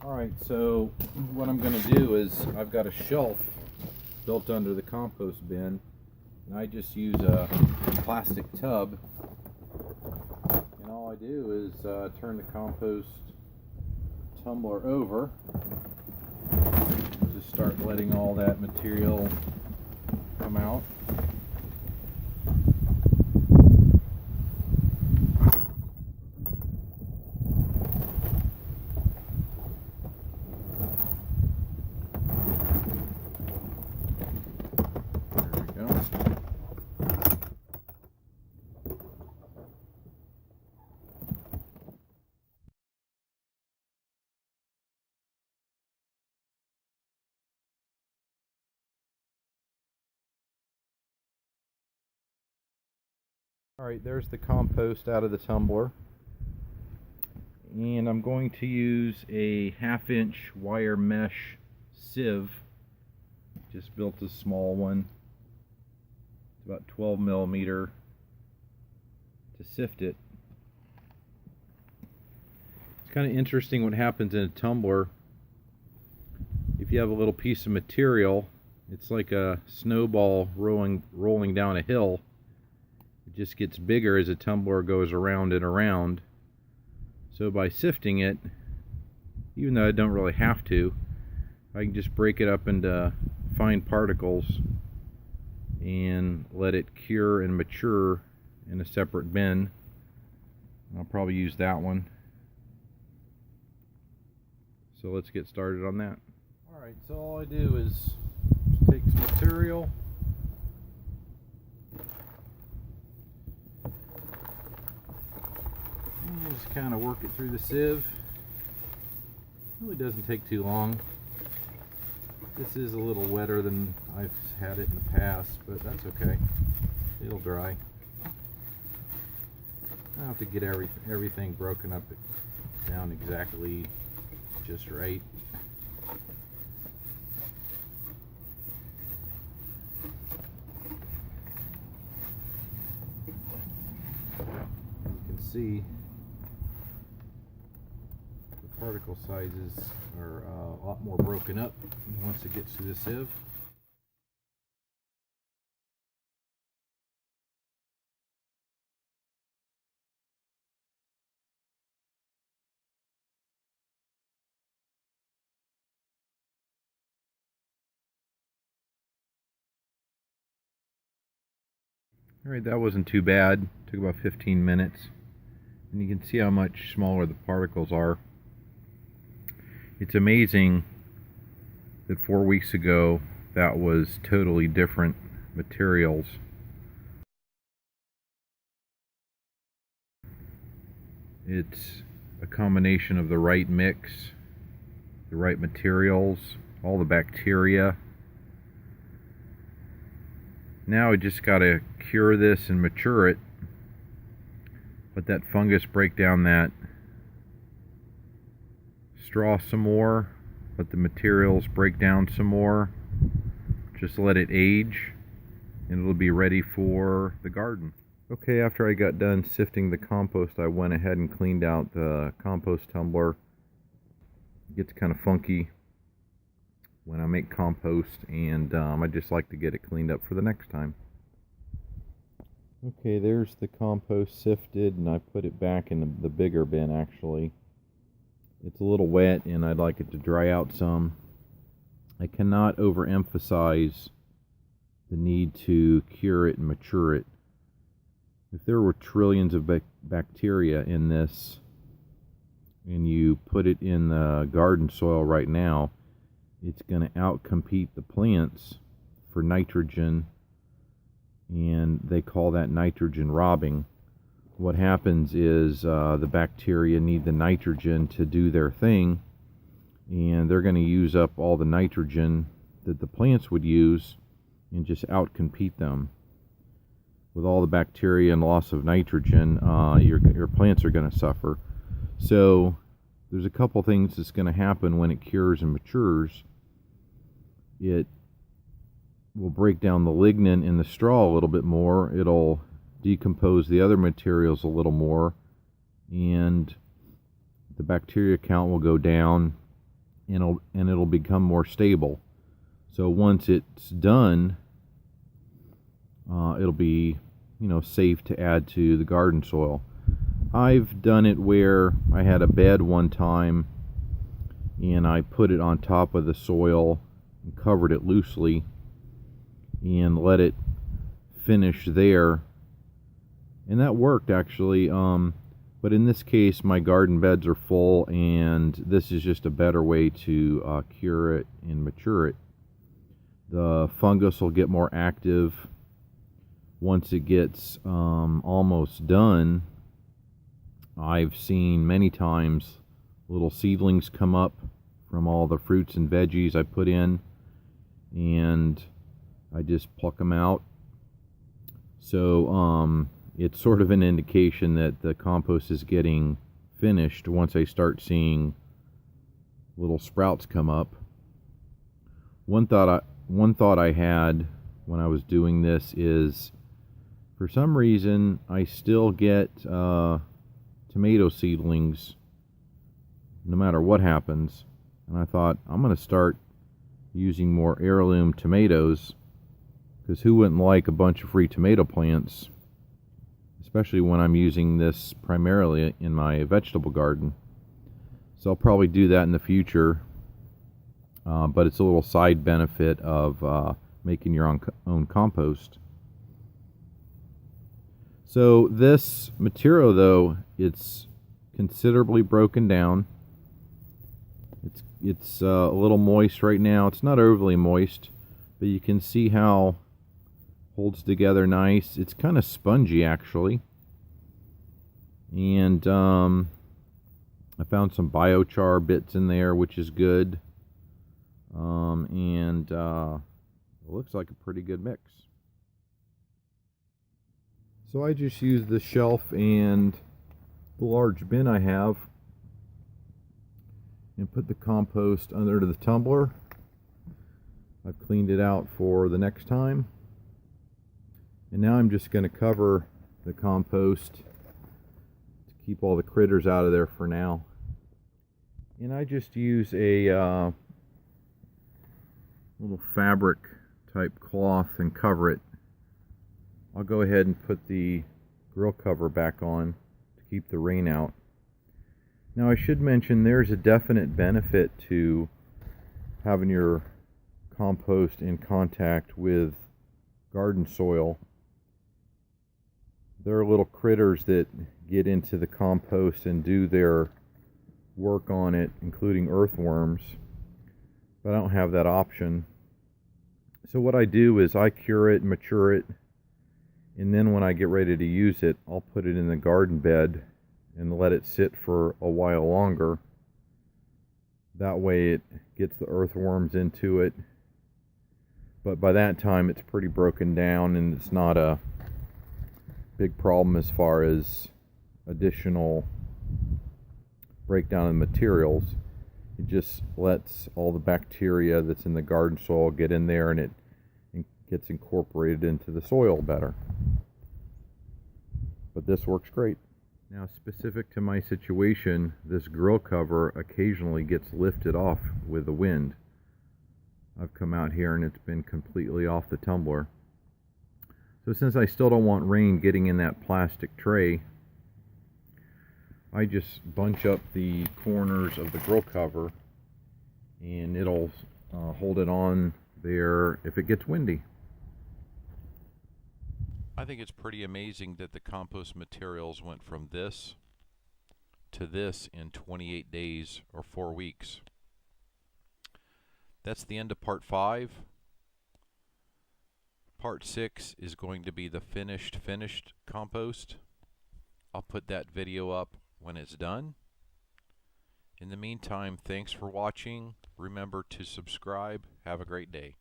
Alright, so what I'm going to do is I've got a shelf built under the compost bin, and I just use a plastic tub, and all I do is turn the compost tumbler over and just start letting all that material come out. Alright, there's the compost out of the tumbler, and I'm going to use a 1/2 inch wire mesh sieve. Just built a small one. It's about 12 millimeter to sift it. It's kind of interesting what happens in a tumbler. If you have a little piece of material, it's like a snowball rolling down a hill. It just gets bigger as the tumbler goes around and around. So by sifting it, even though I don't really have to, I can just break it up into fine particles and let it cure and mature in a separate bin. I'll probably use that one. So let's get started on that. Alright, so all I do is just take some material, and just kind of work it through the sieve. Really doesn't take too long. This is a little wetter than I've had it in the past, but that's okay. It'll dry. I don't have to get everything broken up down exactly just right. You can see the particle sizes are a lot more broken up once it gets through the sieve. Alright, that wasn't too bad. It took about 15 minutes. And you can see how much smaller the particles are. It's amazing that 4 weeks ago that was totally different materials. It's a combination of the right mix, the right materials, all the bacteria. Now I just got to cure this and mature it. Let that fungus break down that straw some more. Let the materials break down some more. Just let it age, and it'll be ready for the garden. Okay, after I got done sifting the compost, I went ahead and cleaned out the compost tumbler. It gets kind of funky when I make compost, and I just like to get it cleaned up for the next time. Okay, there's the compost sifted, and I put it back in the bigger bin actually. It's a little wet and I'd like it to dry out some. I cannot overemphasize the need to cure it and mature it. If there were trillions of bacteria in this and you put it in the garden soil right now, it's going to outcompete the plants for nitrogen, and they call that nitrogen robbing. What happens is the bacteria need the nitrogen to do their thing, and they're going to use up all the nitrogen that the plants would use and just outcompete them. With all the bacteria and loss of nitrogen, your plants are going to suffer. So there's a couple things that's going to happen when it cures and matures. It will break down the lignin in the straw a little bit more. It'll decompose the other materials a little more, and the bacteria count will go down, and it'll become more stable. So once it's done, it'll be, safe to add to the garden soil. I've done it where I had a bed one time and I put it on top of the soil and covered it loosely and let it finish there, and that worked actually. But in this case, my garden beds are full, and this is just a better way to cure it and mature it. The fungus will get more active once it gets almost done. I've seen many times little seedlings come up from all the fruits and veggies I put in, and I just pluck them out. So it's sort of an indication that the compost is getting finished once I start seeing little sprouts come up. One thought I had when I was doing this is, for some reason I still get tomato seedlings no matter what happens, and I thought I'm going to start using more heirloom tomatoes, because who wouldn't like a bunch of free tomato plants, especially when I'm using this primarily in my vegetable garden. So I'll probably do that in the future, but it's a little side benefit of making your own compost. So this material, though, it's considerably broken down. It's a little moist right now. It's not overly moist, but you can see how it holds together nice. It's kind of spongy actually, and I found some biochar bits in there, which is good, and it looks like a pretty good mix. So I just used the shelf and the large bin I have and put the compost under the tumbler. I've cleaned it out for the next time. And now I'm just going to cover the compost to keep all the critters out of there for now. And I just use a little fabric type cloth and cover it. I'll go ahead and put the grill cover back on to keep the rain out. Now I should mention there's a definite benefit to having your compost in contact with garden soil. There are little critters that get into the compost and do their work on it, including earthworms, but I don't have that option. So what I do is I cure it, mature it, and then when I get ready to use it, I'll put it in the garden bed and let it sit for a while longer. That way it gets the earthworms into it. But by that time it's pretty broken down and it's not a big problem as far as additional breakdown of materials. It just lets all the bacteria that's in the garden soil get in there, and it gets incorporated into the soil better. But this works great. Now, specific to my situation, this grill cover occasionally gets lifted off with the wind. I've come out here and it's been completely off the tumbler. So since I still don't want rain getting in that plastic tray, I just bunch up the corners of the grill cover and it'll hold it on there if it gets windy. I think it's pretty amazing that the compost materials went from this to this in 28 days or 4 weeks. That's the end of part 5. Part 6 is going to be the finished compost. I'll put that video up when it's done. In the meantime, thanks for watching. Remember to subscribe. Have a great day.